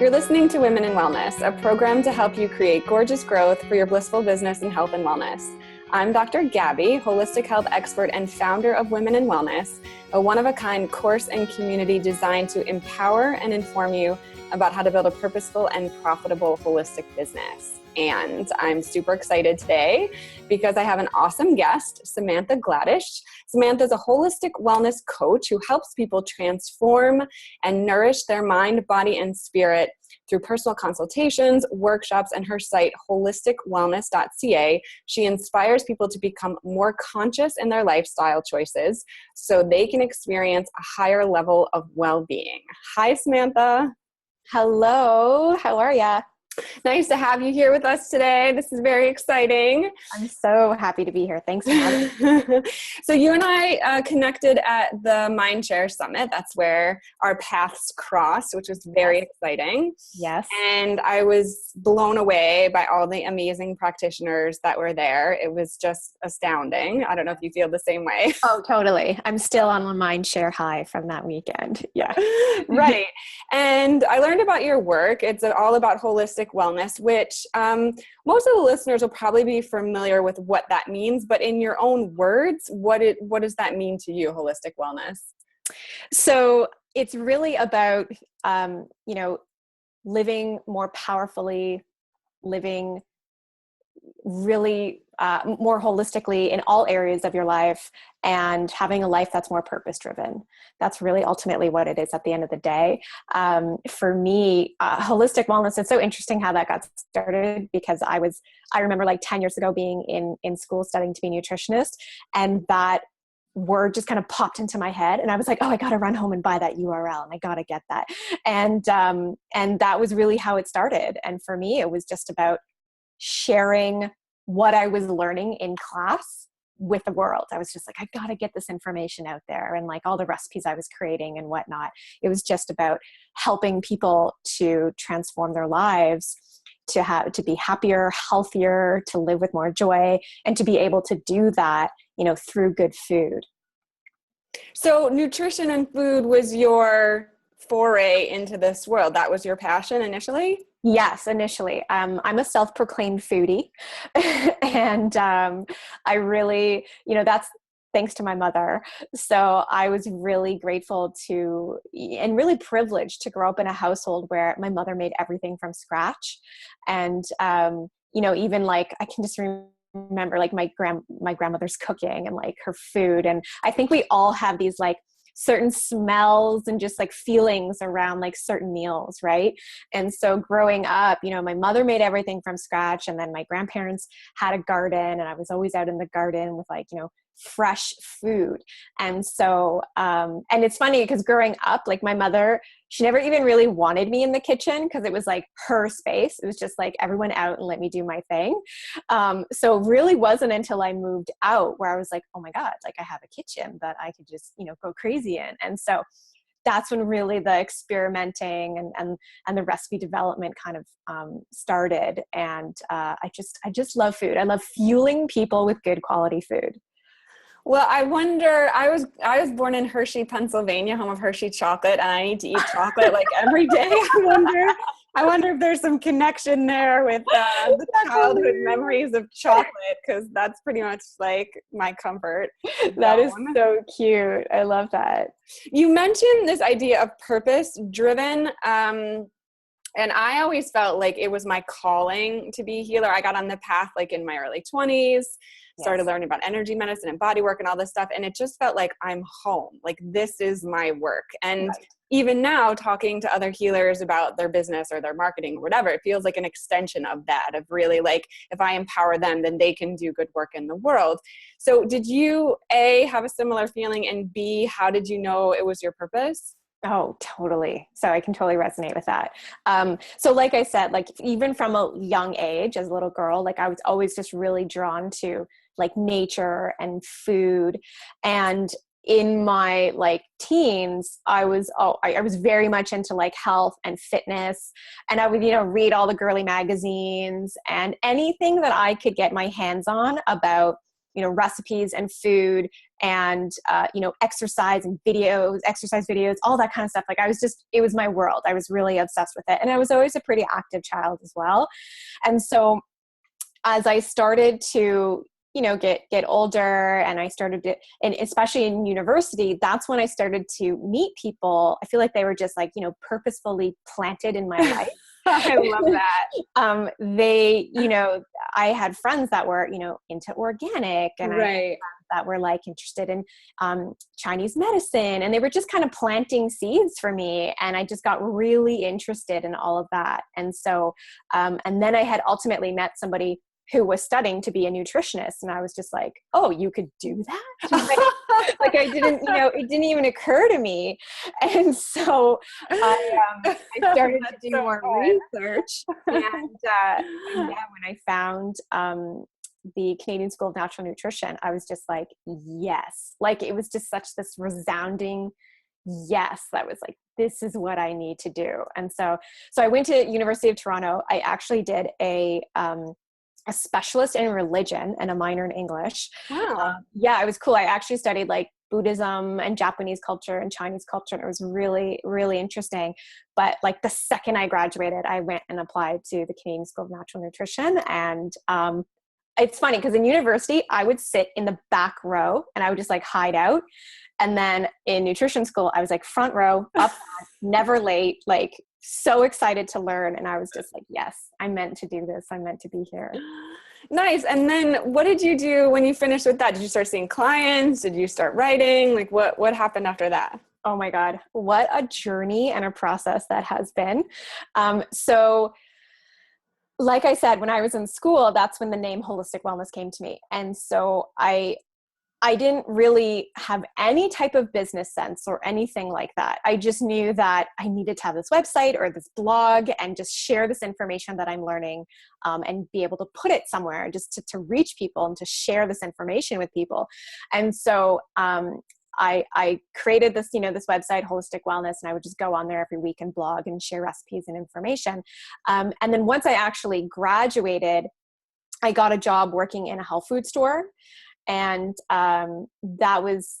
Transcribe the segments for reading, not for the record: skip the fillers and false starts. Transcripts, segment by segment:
You're listening to Women in Wellness, a program to help you create gorgeous growth for your blissful business in health and wellness. I'm Dr. Gabby, holistic health expert and founder of Women in Wellness, a one-of-a-kind course and community designed to empower and inform you about how to build a purposeful and profitable holistic business. And I'm super excited today because I have an awesome guest, Samantha Gladish. Samantha is a holistic wellness coach who helps people transform and nourish their mind, body, and spirit through personal consultations, workshops, and her site, holisticwellness.ca. She inspires people to become more conscious in their lifestyle choices so they can experience a higher level of well-being. Hi, Samantha. Hello, how are ya? Nice to have you here with us today. This is very exciting. I'm so happy to be here. Thanks for having me. So you and I connected at the Mindshare Summit. That's where our paths crossed, which was very exciting. Yes. And I was blown away by all the amazing practitioners that were there. It was just astounding. I don't know if you feel the same way. Oh, totally. I'm still on my Mindshare high from that weekend. Yeah. Right. And I learned about your work. It's all about holistic wellness, which most of the listeners will probably be familiar with what that means, but in your own words, what does that mean to you, holistic wellness? So it's really about, living more powerfully, living really more holistically in all areas of your life and having a life that's more purpose-driven. That's really ultimately what it is at the end of the day. For me, holistic wellness, it's so interesting how that got started because I remember like 10 years ago being in school studying to be a nutritionist, and that word just kind of popped into my head and I was like, oh, I got to run home and buy that URL and I got to get that. And that was really how it started. And for me, it was just about sharing what I was learning in class with the world. I was just like, I got to get this information out there, and like all the recipes I was creating and whatnot. It was just about helping people to transform their lives, to be happier, healthier, to live with more joy, and to be able to do that, through good food. So nutrition and food was your foray into this world. That was your passion initially? Yes, initially. I'm a self-proclaimed foodie. And I really, that's thanks to my mother. So I was really grateful and really privileged to grow up in a household where my mother made everything from scratch. And, even like I can just remember like my grandmother's cooking and like her food. And I think we all have these like certain smells and just like feelings around like certain meals, right? And so growing up, my mother made everything from scratch, and then my grandparents had a garden, and I was always out in the garden with like, fresh food. And so, and it's funny because growing up, like my mother, she never even really wanted me in the kitchen because it was like her space. It was just like everyone out and let me do my thing. So it really wasn't until I moved out where I was like, oh my God, like I have a kitchen that I could just, go crazy in. And so that's when really the experimenting and the recipe development kind of started. And I just love food. I love fueling people with good quality food. Well, I wonder, I was born in Hershey, Pennsylvania, home of Hershey chocolate, and I need to eat chocolate like every day. I wonder if there's some connection there with the childhood memories of chocolate, because that's pretty much like my comfort That is so cute. I love that. You mentioned this idea of purpose-driven, and I always felt like it was my calling to be a healer. I got on the path like in my early 20s, started learning about energy medicine and body work and all this stuff. And it just felt like I'm home. Like this is my work. And even now talking to other healers about their business or their marketing or whatever, it feels like an extension of that, of really like, if I empower them, then they can do good work in the world. So did you A, have a similar feeling, and B, how did you know it was your purpose? Oh, totally. So I can totally resonate with that. So like I said, like even from a young age as a little girl, like I was always just really drawn to like nature and food. And in my like teens, I was very much into like health and fitness, and I would, read all the girly magazines and anything that I could get my hands on about recipes and food and, exercise and exercise videos, all that kind of stuff. Like it was my world. I was really obsessed with it. And I was always a pretty active child as well. And so as I started to, get older and I started to, and especially in university, that's when I started to meet people. I feel like they were just like, purposefully planted in my life. I love that. I had friends that were, into organic and I had friends that were like interested in Chinese medicine, and they were just kind of planting seeds for me. And I just got really interested in all of that. And so, and then I had ultimately met somebody who was studying to be a nutritionist. And I was just like, oh, you could do that? Like I didn't, it didn't even occur to me. And so I started to do more research. And when I found the Canadian School of Natural Nutrition, I was just like, yes. Like it was just such this resounding yes. That was like, this is what I need to do. And so I went to University of Toronto. I actually did a specialist in religion and a minor in English. Wow. It was cool. I actually studied like Buddhism and Japanese culture and Chinese culture. And it was really, really interesting. But like the second I graduated, I went and applied to the Canadian School of Natural Nutrition. And it's funny because in university, I would sit in the back row and I would just like hide out. And then in nutrition school, I was like front row, up, never late, like so excited to learn. And I was just like, yes, I'm meant to do this. I'm meant to be here. Nice. And then what did you do when you finished with that? Did you start seeing clients? Did you start writing? Like what happened after that? Oh my God, what a journey and a process that has been. So like I said, when I was in school, that's when the name holistic wellness came to me. And so I didn't really have any type of business sense or anything like that. I just knew that I needed to have this website or this blog and just share this information that I'm learning and be able to put it somewhere just to reach people and to share this information with people. And so I created this, this website, Holistic Wellness, and I would just go on there every week and blog and share recipes and information. And then once I actually graduated, I got a job working in a health food store. And that was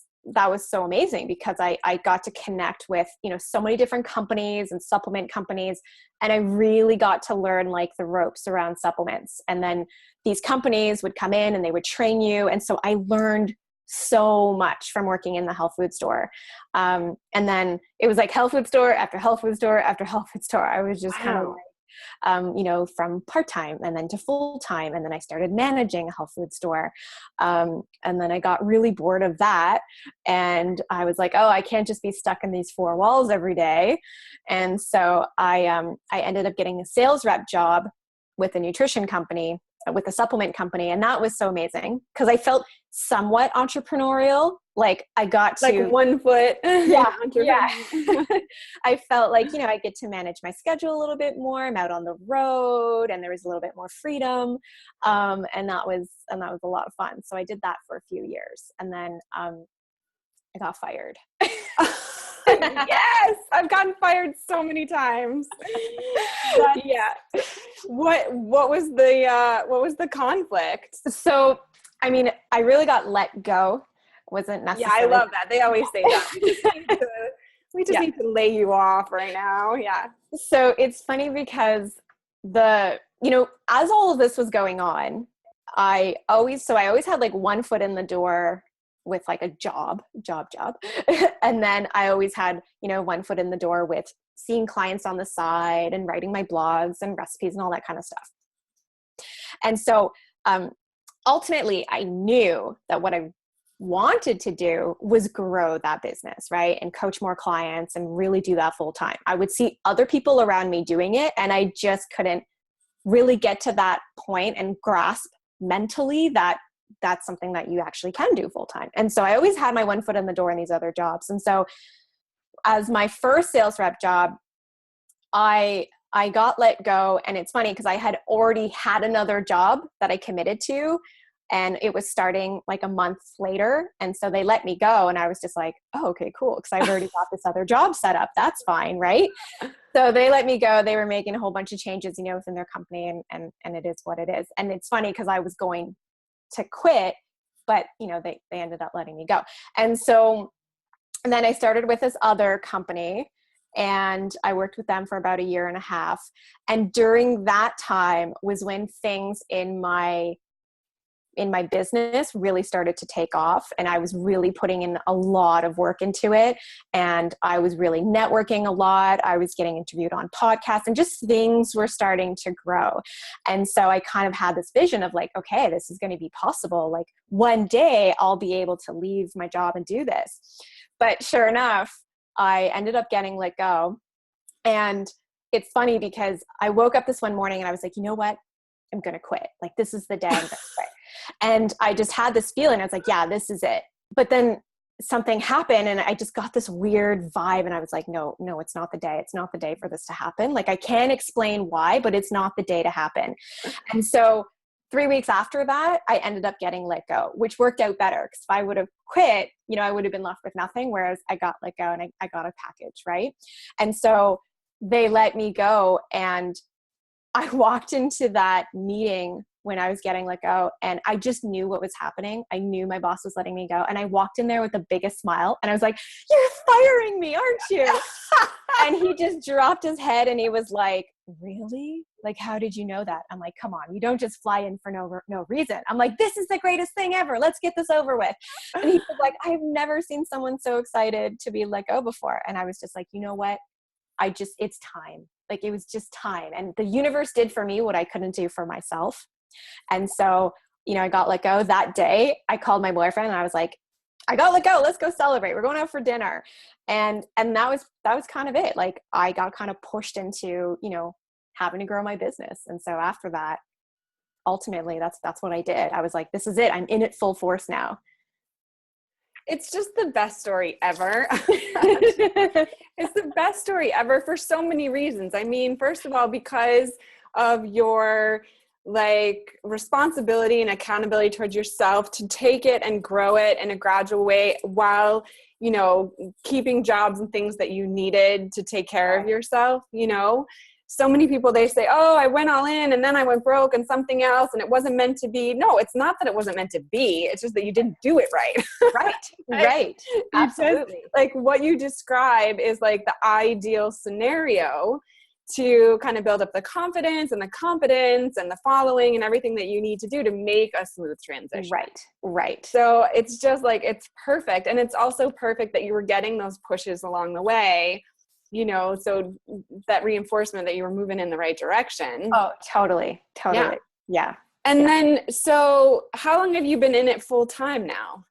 so amazing because I got to connect with, so many different companies and supplement companies. And I really got to learn like the ropes around supplements. And then these companies would come in and they would train you. And so I learned so much from working in the health food store. And then it was like health food store after health food store after health food store. I was just kind of like, from part-time and then to full-time. And then I started managing a health food store. And then I got really bored of that. And I was like, oh, I can't just be stuck in these four walls every day. And so I ended up getting a sales rep job with a nutrition company, with a supplement company. And that was so amazing because I felt somewhat entrepreneurial. Like I got to like 1 foot. Yeah. I felt like, I get to manage my schedule a little bit more. I'm out on the road and there was a little bit more freedom. And that was a lot of fun. So I did that for a few years and then I got fired. Yes, I've gotten fired so many times. Yeah. What was the conflict? So, I mean, I really got let go. Wasn't necessary. Yeah, I love that. They always say that. We just need to lay you off right now. Yeah. So it's funny because as all of this was going on, I always had like 1 foot in the door with like a job. And then I always had, 1 foot in the door with seeing clients on the side and writing my blogs and recipes and all that kind of stuff. And so, ultimately I knew that what I wanted to do was grow that business, right? And coach more clients and really do that full time. I would see other people around me doing it and I just couldn't really get to that point and grasp mentally that that's something that you actually can do full time. And so I always had my 1 foot in the door in these other jobs. And so as my first sales rep job, I got let go. And it's funny because I had already had another job that I committed to and it was starting like a month later. And so they let me go and I was just like, oh, okay, cool. Because I've already got this other job set up. That's fine. Right. So they let me go. They were making a whole bunch of changes, within their company and it is what it is. And it's funny because I was going to quit, but they ended up letting me go. And then I started with this other company, and I worked with them for about a year and a half. And during that time was when things in my business really started to take off, and I was really putting in a lot of work into it, and I was really networking a lot. I was getting interviewed on podcasts, and just things were starting to grow. And so I kind of had this vision of like, okay, this is going to be possible. Like one day I'll be able to leave my job and do this. But sure enough, I ended up getting let go. And it's funny because I woke up this one morning and I was like, you know what? I'm going to quit. Like, this is the day I'm going to quit. And I just had this feeling. I was like, yeah, this is it. But then something happened and I just got this weird vibe. And I was like, no, it's not the day. It's not the day for this to happen. Like, I can't explain why, but it's not the day to happen. And so 3 weeks after that, I ended up getting let go, which worked out better, because if I would have quit, I would have been left with nothing. Whereas I got let go and I got a package. Right. And so they let me go, and I walked into that meeting when I was getting let go, and I just knew what was happening. I knew my boss was letting me go, and I walked in there with the biggest smile, and I was like, "You're firing me, aren't you?" And he just dropped his head and he was like, "Really? Like, how did you know that?" I'm like, "Come on, you don't just fly in for no reason." I'm like, "This is the greatest thing ever. Let's get this over with." And he was like, "I've never seen someone so excited to be let go before." And I was just like, you know what? It's time. Like, it was just time. And the universe did for me what I couldn't do for myself. And so, I got let go that day. I called my boyfriend and I was like, I got let go. Let's go celebrate. We're going out for dinner. And that was kind of it. Like, I got kind of pushed into, having to grow my business. And so after that, ultimately that's what I did. I was like, this is it. I'm in it full force now. It's just the best story ever. It's the best story ever for so many reasons. I mean, first of all, because of your responsibility and accountability towards yourself to take it and grow it in a gradual way while, keeping jobs and things that you needed to take care of yourself. So many people, they say, oh, I went all in and then I went broke and something else and it wasn't meant to be. No, it's not that it wasn't meant to be. It's just that you didn't do it right. Right. Absolutely. Because, what you describe is the ideal scenario to kind of build up the confidence and the competence and the following and everything that you need to do to make a smooth transition. Right. So it's just it's perfect. And it's also perfect that you were getting those pushes along the way, so that reinforcement that you were moving in the right direction. Oh, totally. Yeah. And then, so how long have you been in it full time now?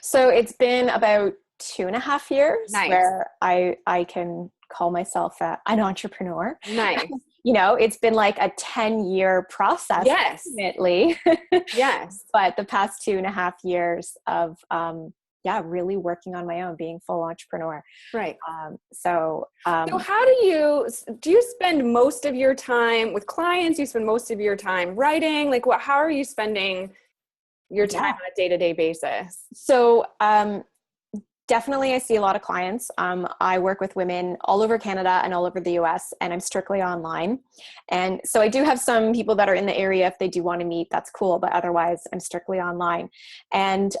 So it's been about 2.5 years. Nice. Where I can call myself an entrepreneur. Nice. It's been like a 10-year process. Yes. Ultimately. Yes. But the past 2.5 years of, really working on my own, being full entrepreneur. Right. So how do you spend most of your time with clients? You spend most of your time writing? How are you spending your time on a day-to-day basis? So, definitely I see a lot of clients. I work with women all over Canada and all over the US, and I'm strictly online. And so I do have some people that are in the area. If they do want to meet, that's cool. But otherwise I'm strictly online. And,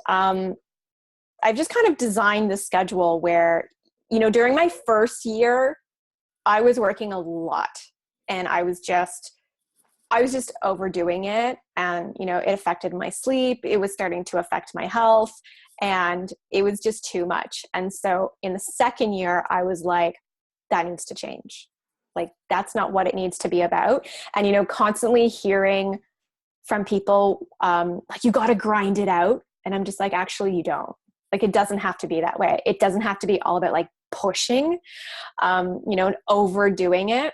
I've just kind of designed this schedule where, during my first year, I was working a lot and I was just overdoing it. And, it affected my sleep. It was starting to affect my health, and it was just too much. And so in the second year, I was like, that needs to change. That's not what it needs to be about. And, constantly hearing from people, you got to grind it out. And I'm just like, actually, you don't. It doesn't have to be that way. It doesn't have to be all about pushing, and overdoing it.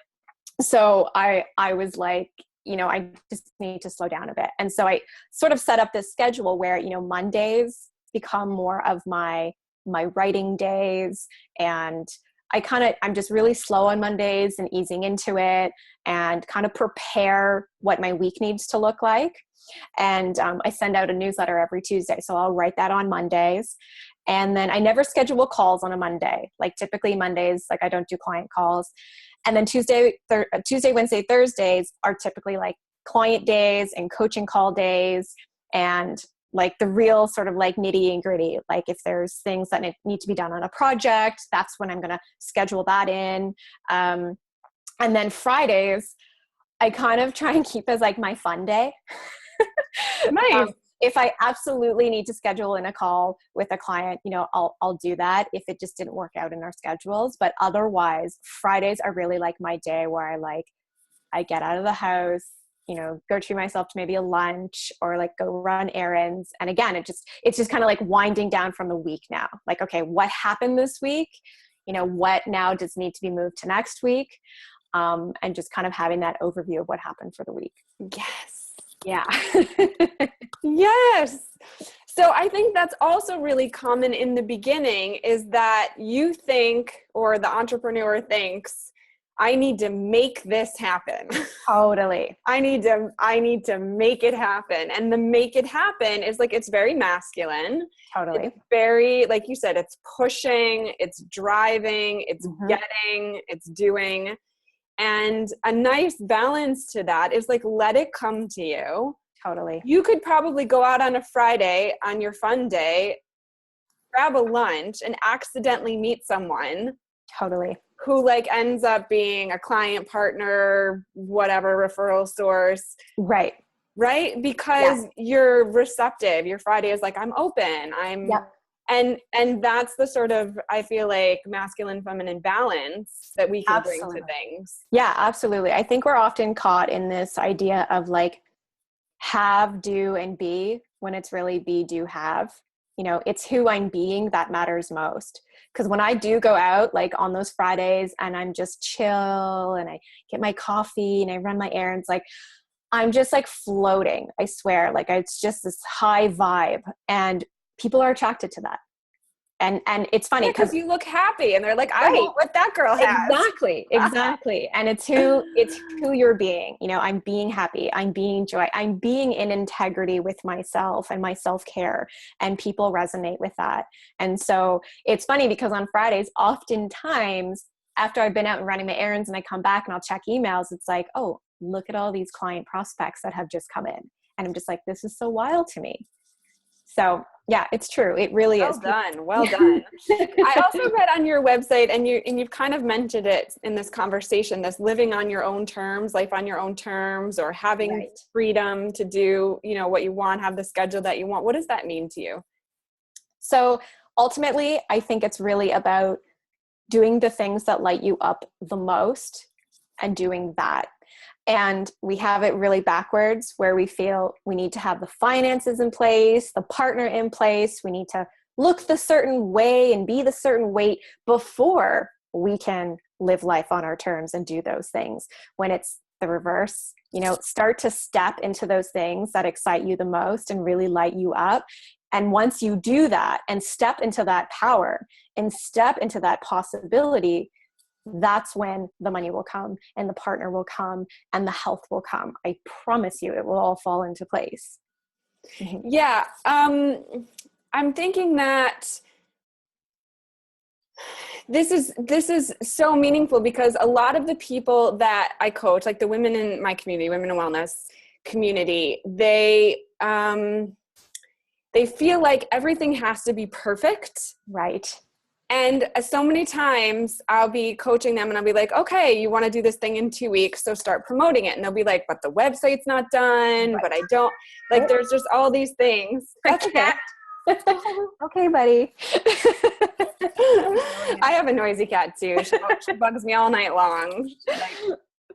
So I was like, I just need to slow down a bit. And so I sort of set up this schedule where, Mondays become more of my writing days. And I'm just really slow on Mondays and easing into it and kind of prepare what my week needs to look like. And I send out a newsletter every Tuesday. So I'll write that on Mondays. And then I never schedule calls on a Monday. Typically Mondays, I don't do client calls. And then Tuesday, Wednesday, Thursdays are typically client days and coaching call days. And like the real sort of like nitty and gritty. Like if there's things that need to be done on a project, that's when I'm going to schedule that in. And then Fridays, I kind of try and keep as like my fun day. Nice. If I absolutely need to schedule in a call with a client, I'll do that if it just didn't work out in our schedules. But otherwise, Fridays are really like my day where I get out of the house, go treat myself to maybe a lunch or like go run errands. And again, it's just kind of like winding down from the week now. Like, okay, what happened this week? What now does need to be moved to next week? And just kind of having that overview of what happened for the week. Yes. Yeah. Yes. So I think that's also really common in the beginning, is that you think, or the entrepreneur thinks, I need to make this happen. Totally. I need to make it happen. And the make it happen is like, it's very masculine. Totally. It's very, like you said, it's pushing, it's driving, it's getting, it's doing. And a nice balance to that is like, let it come to you. Totally. You could probably go out on a Friday on your fun day, grab a lunch, and accidentally meet someone. Totally. Who like ends up being a client, partner, whatever, referral source. Right. Right? Because you're receptive. Your Friday is like, I'm open. And that's the sort of, I feel like, masculine, feminine balance that we can bring to things. Yeah, absolutely. I think we're often caught in this idea of like have, do, and be, when it's really be, do, have. It's who I'm being that matters most. Because when I do go out like on those Fridays and I'm just chill and I get my coffee and I run my errands, like I'm just like floating, I swear. Like it's just this high vibe and people are attracted to that. And it's funny because you look happy and they're like, I want what that girl has. Exactly. And it's who you're being. I'm being happy. I'm being joy. I'm being in integrity with myself and my self-care, and people resonate with that. And so it's funny because on Fridays, oftentimes after I've been out and running my errands and I come back and I'll check emails, it's like, oh, look at all these client prospects that have just come in. And I'm just like, this is so wild to me. So yeah, it's true. It really is. Well done. I also read on your website, and you've kind of mentioned it in this conversation, this living on your own terms, life on your own terms, or having freedom to do, what you want, have the schedule that you want. What does that mean to you? So ultimately, I think it's really about doing the things that light you up the most and doing that. And we have it really backwards, where we feel we need to have the finances in place, the partner in place. We need to look the certain way and be the certain weight before we can live life on our terms and do those things. When it's the reverse, start to step into those things that excite you the most and really light you up. And once you do that and step into that power and step into that possibility, that's when the money will come and the partner will come and the health will come. I promise you, it will all fall into place. Yeah. I'm thinking that this is so meaningful, because a lot of the people that I coach, like the women in my community, women in wellness community, they feel like everything has to be perfect. Right. And so many times I'll be coaching them and I'll be like, okay, you want to do this thing in 2 weeks, so start promoting it. And they'll be like, but the website's not done, but I don't, like, there's just all these things. Okay. Okay, buddy. I have a noisy cat too. She bugs me all night long.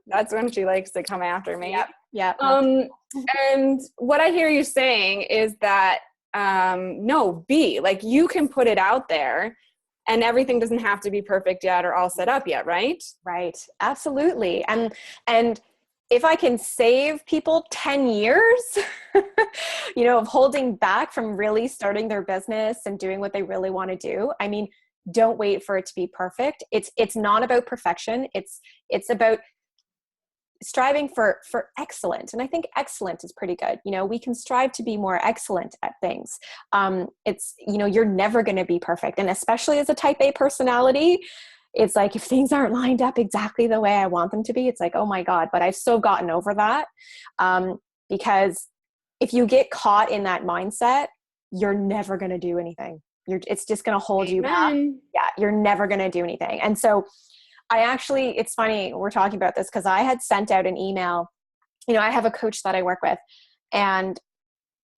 That's when she likes to come after me. Yep. And what I hear you saying is that, no, like, you can put it out there. And everything doesn't have to be perfect yet or all set up yet, right? Right. Absolutely. And if I can save people 10 years, of holding back from really starting their business and doing what they really want to do, I mean, don't wait for it to be perfect. It's not about perfection. It's about striving for excellent. And I think excellent is pretty good. We can strive to be more excellent at things. It's, you're never going to be perfect. And especially as a type A personality, it's like, if things aren't lined up exactly the way I want them to be, it's like, oh my God, but I've so gotten over that. Because if you get caught in that mindset, you're never going to do anything. It's just going to hold you back. Yeah. You're never going to do anything. And so it's funny we're talking about this because I had sent out an email. I have a coach that I work with, and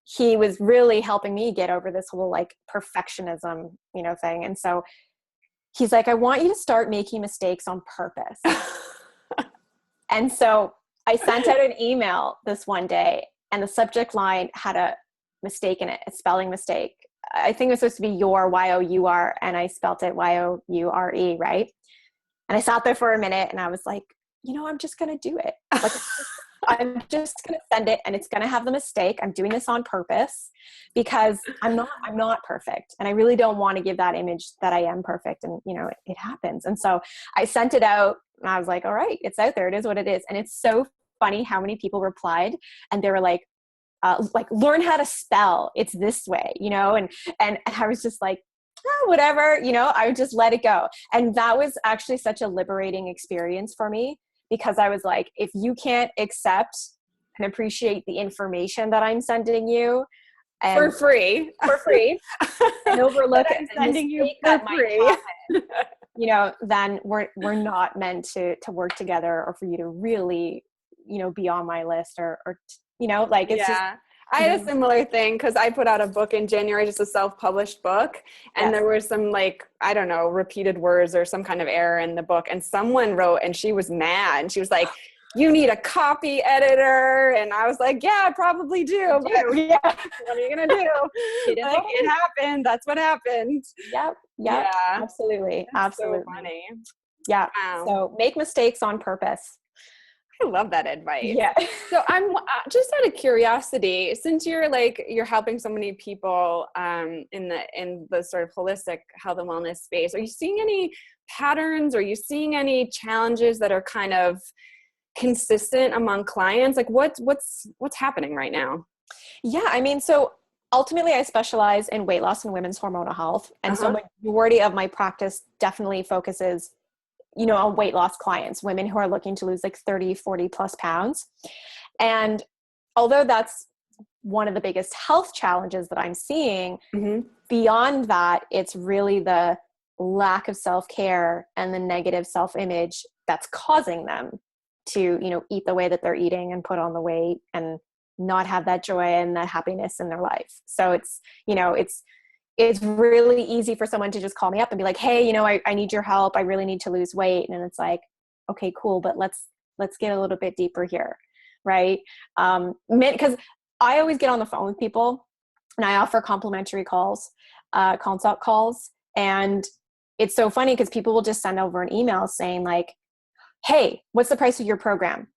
he was really helping me get over this whole like perfectionism, thing. And so he's like, I want you to start making mistakes on purpose. And so I sent out an email this one day, and the subject line had a mistake in it, a spelling mistake. I think it was supposed to be your, Y-O-U-R, and I spelt it Y-O-U-R-E, right? And I sat there for a minute and I was like, I'm just going to do it. Like, I'm just going to send it, and it's going to have the mistake. I'm doing this on purpose because I'm not perfect. And I really don't want to give that image that I am perfect. And, it happens. And so I sent it out, and I was like, all right, it's out there. It is what it is. And it's so funny how many people replied, and they were like, learn how to spell. It's this way, and I was just like, whatever, I would just let it go. And that was actually such a liberating experience for me, because I was like, if you can't accept and appreciate the information that I'm sending you and for free and overlook it, sending you for free, then we're not meant to work together, or for you to really, be on my list or it's just. I had a similar thing because I put out a book in January, just a self-published book. And there were some repeated words or some kind of error in the book. And someone wrote, and she was mad. And she was like, you need a copy editor. And I was like, yeah, I probably do. But what are you going to do? It happened. That's what happened. Yep. Yeah, absolutely. That's absolutely. So funny. Yeah. Wow. So make mistakes on purpose. I love that advice. Yeah. So I'm just out of curiosity, since you're helping so many people in the sort of holistic health and wellness space, are you seeing any patterns? Are you seeing any challenges that are kind of consistent among clients? Like what's happening right now? Yeah. I mean, so ultimately I specialize in weight loss and women's hormonal health. And so majority of my practice definitely focuses on weight loss clients, women who are looking to lose like 30, 40 plus pounds. And although that's one of the biggest health challenges that I'm seeing, beyond that, it's really the lack of self-care and the negative self-image that's causing them to, eat the way that they're eating and put on the weight and not have that joy and that happiness in their life. So it's really easy for someone to just call me up and be like, hey, I need your help. I really need to lose weight. And it's like, okay, cool. But let's get a little bit deeper here. Right. Because I always get on the phone with people, and I offer complimentary consult calls. And it's so funny because people will just send over an email saying like, hey, what's the price of your program?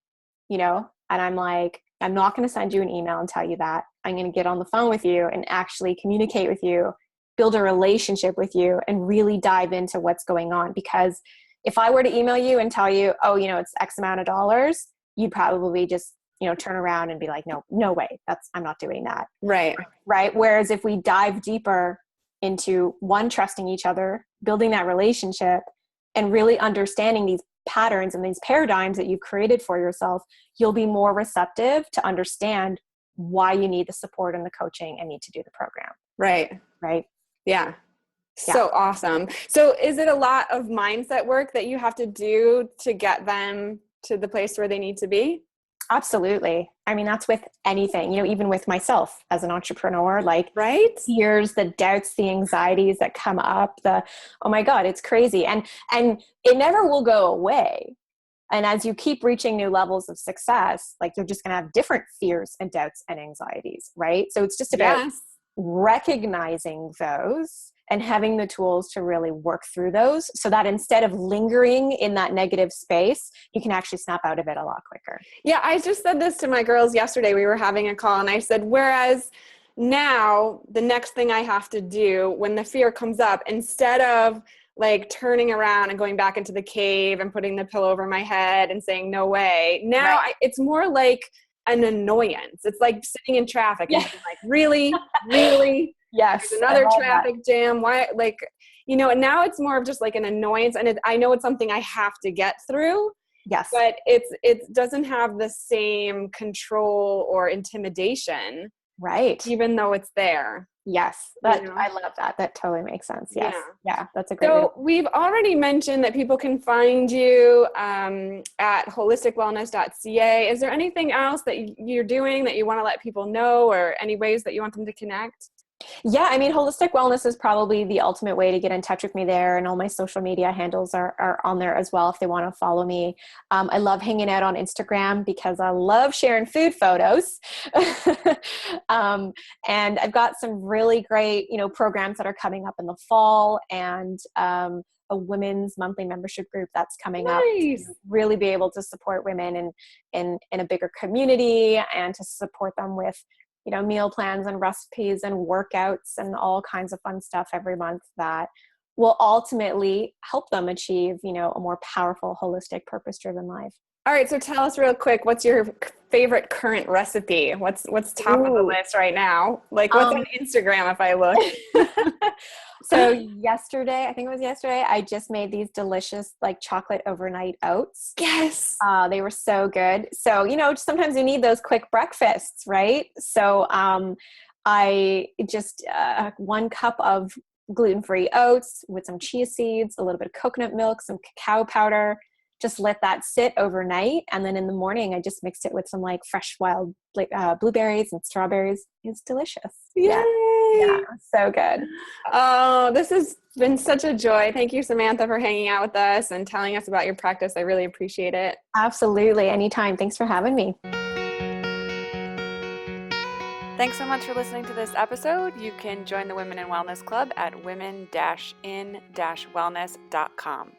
And I'm like, I'm not going to send you an email and tell you that. I'm going to get on the phone with you and actually communicate with you, build a relationship with you, and really dive into what's going on. Because if I were to email you and tell you, oh, it's X amount of dollars, you'd probably just, turn around and be like, no way, I'm not doing that. Right. Right. Whereas if we dive deeper into trusting each other, building that relationship, and really understanding these patterns and these paradigms that you've created for yourself, you'll be more receptive to understand why you need the support and the coaching and need to do the program. Right. Right. Yeah. So awesome. So is it a lot of mindset work that you have to do to get them to the place where they need to be? Absolutely. I mean, that's with anything, even with myself as an entrepreneur, like fears, the doubts, the anxieties that come up, oh my God, it's crazy. And it never will go away. And as you keep reaching new levels of success, like you're just going to have different fears and doubts and anxieties, right? So it's just about recognizing those and having the tools to really work through those, so that instead of lingering in that negative space, you can actually snap out of it a lot quicker. Yeah. I just said this to my girls yesterday. We were having a call, and I said, whereas now the next thing I have to do when the fear comes up, instead of like turning around and going back into the cave and putting the pillow over my head and saying, no way. Now it's more like an annoyance. It's like sitting in traffic and being like, really? Yes. There's another traffic jam. Why? And now it's more of just like an annoyance. And I know it's something I have to get through. Yes. But it doesn't have the same control or intimidation Right. even though it's there. Yes. You know? I love that. That totally makes sense. Yes. Yeah. Yeah. That's a great way So we've already mentioned that people can find you at holisticwellness.ca. Is there anything else that you're doing that you want to let people know, or any ways that you want them to connect? Yeah, I mean, holistic wellness is probably the ultimate way to get in touch with me there. And all my social media handles are on there as well if they want to follow me. I love hanging out on Instagram because I love sharing food photos. And I've got some really great, programs that are coming up in the fall, and a women's monthly membership group that's coming up to Nice. really be able to support women in a bigger community, and to support them with meal plans and recipes and workouts and all kinds of fun stuff every month that will ultimately help them achieve, a more powerful, holistic, purpose-driven life. All right, so tell us real quick, what's your favorite current recipe? What's top of the Ooh. list right now? Like, what's on Instagram if I look? So yesterday, I think it was yesterday, I just made these delicious like chocolate overnight oats. Yes. They were so good. So, sometimes you need those quick breakfasts, right? So I just 1 cup of gluten-free oats with some chia seeds, a little bit of coconut milk, some cacao powder, just let that sit overnight. And then in the morning, I just mixed it with some like fresh wild blueberries and strawberries. It's delicious. Yay. Yeah, so good. Oh, this has been such a joy. Thank you, Samantha, for hanging out with us and telling us about your practice. I really appreciate it. Absolutely. Anytime. Thanks for having me. Thanks so much for listening to this episode. You can join the Women in Wellness Club at women-in-wellness.com.